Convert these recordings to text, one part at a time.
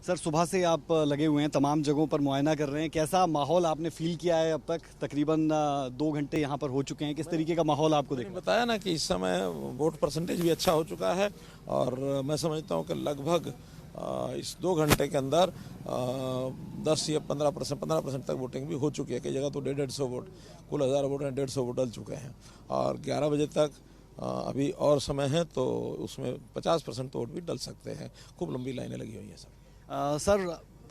Sir सुबह से आप लगे हुए हैं, तमाम जगहों पर मुआयना कर रहे हैं। कैसा माहौल आपने फील किया है? अब तक तकरीबन 2 घंटे यहाँ पर हो चुके हैं। किस तरीके का माहौल आपको मैंने देखा? बताया ना कि इस समय वोट परसेंटेज भी अच्छा हो चुका है और मैं समझता हूँ कि लगभग इस 2 घंटे के अंदर 10 या 15% तक वोटिंग भी हो चुकी है। कई जगह तो 150 वोट, कुल 1000 वोट हैं, 150 वोट डल चुके हैं और 11 बजे तक अभी और समय है तो उसमें 50% तो वोट भी डल सकते हैं। खूब लंबी लाइनें लगी हुई हैं सब। सर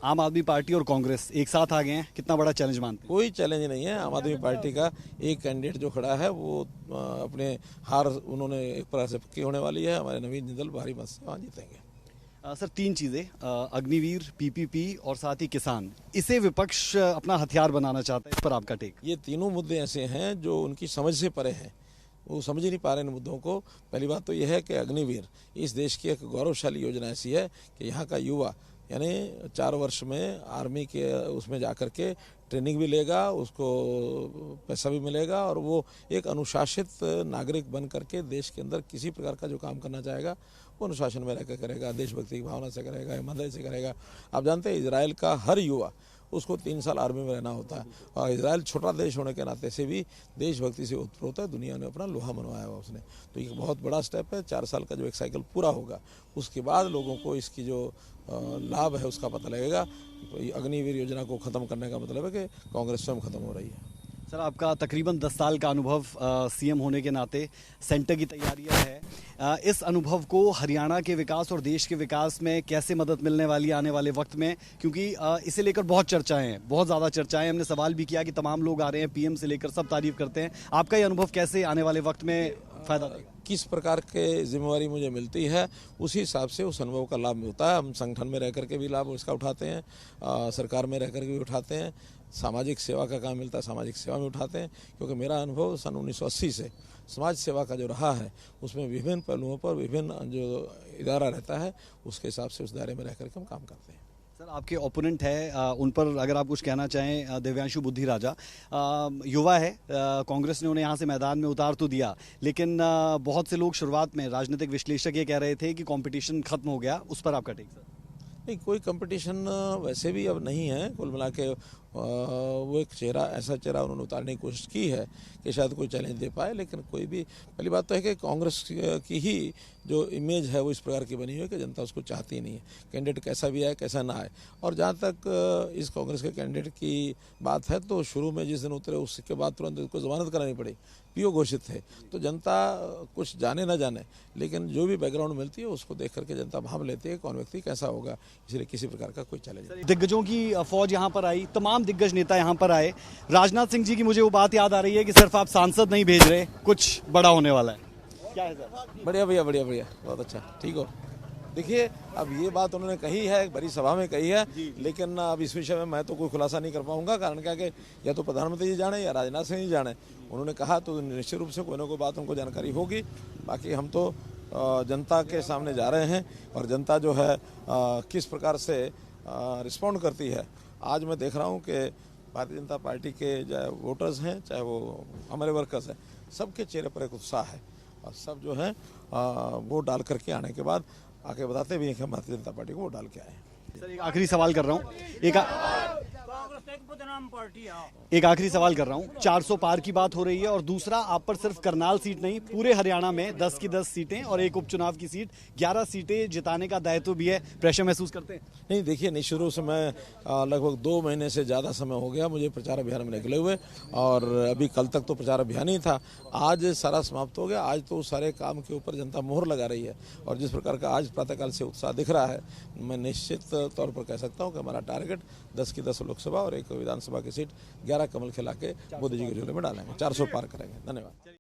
आम आदमी पार्टी और कांग्रेस एक साथ आ गए हैं, कितना बड़ा चैलेंज मानते हैं? कोई चैलेंज नहीं है। आम आदमी पार्टी का एक कैंडिडेट जो खड़ा है वो अपने हार उन्होंने एक प्रकार से पक्की होने वाली है। हमारे नवीन जिंदल भारी मत से वहाँ जीतेंगे। सर 3 चीज़ें, अग्निवीर, पीपीपी और साथ ही किसान, इसे विपक्ष अपना हथियार बनाना चाहता है। इस पर आपका टेक? ये तीनों मुद्दे ऐसे हैं जो उनकी समझ से परे हैं, वो समझ ही नहीं पा रहे इन मुद्दों को। पहली बात तो यह है कि अग्निवीर इस देश की एक गौरवशाली योजना ऐसी है कि यहाँ का युवा यानी 4 वर्ष में आर्मी के उसमें जाकर के ट्रेनिंग भी लेगा, उसको पैसा भी मिलेगा और वो एक अनुशासित नागरिक बन करके देश के अंदर किसी प्रकार का जो काम करना चाहेगा वो अनुशासन में रहकर करेगा, देशभक्ति की भावना से करेगा, ईमानदारी से करेगा। आप जानते हैं इजराइल का हर युवा उसको 3 साल आर्मी में रहना होता है और इजराइल छोटा देश होने के नाते से भी देशभक्ति से उत्प्रोत होता है। दुनिया ने अपना लोहा मनवाया हुआ उसने, तो ये बहुत बड़ा स्टेप है। 4 साल का जो एक साइकिल पूरा होगा उसके बाद लोगों को इसकी जो लाभ है उसका पता लगेगा। तो अग्निवीर योजना को ख़त्म करने का मतलब है कि कांग्रेस स्वयं खत्म हो रही है। सर आपका तकरीबन 10 साल का अनुभव सीएम होने के नाते, सेंटर की तैयारियां है, इस अनुभव को हरियाणा के विकास और देश के विकास में कैसे मदद मिलने वाली है आने वाले वक्त में? क्योंकि इसे लेकर बहुत चर्चाएं हैं, बहुत ज़्यादा चर्चाएं। हमने सवाल भी किया कि तमाम लोग आ रहे हैं, पीएम से लेकर सब तारीफ करते हैं। आपका ये अनुभव कैसे आने वाले वक्त में फ़ायदा देगा? किस प्रकार के जिम्मेवारी मुझे मिलती है उसी हिसाब से उस अनुभव का लाभ मिलता है। हम संगठन में रह करके भी लाभ इसका उठाते हैं, सरकार में रह करके भी उठाते हैं, सामाजिक सेवा का काम मिलता है सामाजिक सेवा में उठाते हैं। क्योंकि मेरा अनुभव सन 1980 से समाज सेवा का जो रहा है उसमें विभिन्न पहलुओं पर विभिन्न जो इदारा रहता है उसके हिसाब से उस दायरे में रह करके हम काम करते हैं। सर आपके ओपोनेंट है, उन पर अगर आप कुछ कहना चाहें, दिव्यांशु बुद्धि राजा युवा है, कांग्रेस ने उन्हें यहाँ से मैदान में उतार तो दिया, लेकिन बहुत से लोग शुरुआत में, राजनीतिक विश्लेषक ये कह रहे थे कि कंपटीशन खत्म हो गया। उस पर आपका टेक सर? नहीं, कोई कंपटीशन वैसे भी अब नहीं है। कुल मिला के वो एक चेहरा, ऐसा चेहरा उन्होंने उतारने की कोशिश की है कि शायद कोई चैलेंज दे पाए, लेकिन कोई भी। पहली बात तो है कि कांग्रेस की ही जो इमेज है वो इस प्रकार की बनी हुई है कि जनता उसको चाहती नहीं है। कैंडिडेट कैसा भी आए कैसा ना आए। और जहाँ तक इस कांग्रेस के कैंडिडेट की बात है तो शुरू में जिस दिन उतरे उसके बाद तुरंत उसको जमानत करानी पड़ी, पीओ घोषित थे। तो जनता कुछ जाने ना जाने, लेकिन जो भी बैकग्राउंड मिलती है उसको देख करके जनता भाप लेती है कौन व्यक्ति कैसा होगा। इसलिए किसी प्रकार का कोई चैलेंज नहीं। दिग्गजों की फौज यहाँ पर आई, तमाम दिग्गज नेता यहाँ पर आए। राजनाथ सिंह जी की मुझे वो बात याद आ रही है कि सिर्फ आप सांसद नहीं भेज रहे, कुछ बड़ा होने वाला है। क्या है सर? बढ़िया भैया, बढ़िया बढ़िया, बहुत अच्छा, ठीक हो। देखिए, अब ये बात उन्होंने कही है, एक बड़ी सभा में कही है, लेकिन अब इस विषय में मैं तो कोई खुलासा नहीं कर पाऊंगा। कारण क्या कि या तो प्रधानमंत्री जी जाने या राजनाथ सिंह जी जाने। उन्होंने कहा तो निश्चित रूप से कोई ना कोई बात उनको जानकारी होगी। बाकी हम तो जनता के सामने जा रहे हैं और जनता जो है किस प्रकार से रिस्पॉन्ड करती है। आज मैं देख रहा हूँ कि भारतीय जनता पार्टी के चाहे वोटर्स हैं चाहे वो हमारे वर्कर्स हैं, सबके चेहरे पर एक उत्साह है और सब जो है वोट डाल करके आने के बाद आके बताते भी हैं कि हम भारतीय जनता पार्टी को वोट डाल के आए हैं। सर एक आखिरी सवाल कर रहा हूँ, एक आखिरी सवाल कर रहा हूँ। 400 पार की बात हो रही है और दूसरा, आप पर सिर्फ करनाल सीट नहीं, पूरे हरियाणा में 10 की 10 सीटें और एक उपचुनाव की सीट, 11 सीटें जिताने का दायित्व भी है। प्रेशर महसूस करते हैं? नहीं, देखिए, नहीं, शुरू से मैं लगभग 2 महीने से ज़्यादा समय हो गया मुझे प्रचार अभियान में निकले हुए और अभी कल तक तो प्रचार अभियान ही था। आज सारा समाप्त हो गया। आज तो सारे काम के ऊपर जनता मोहर लगा रही है और जिस प्रकार का आज प्रातःकाल से उत्साह दिख रहा है, मैं निश्चित तौर पर कह सकता हूँ कि हमारा टारगेट 10 की 10 लोकसभा और एक विधानसभा की सीट 11 कमल खिला के मोदी जी के झोले में डालेंगे, 400 पार करेंगे। धन्यवाद।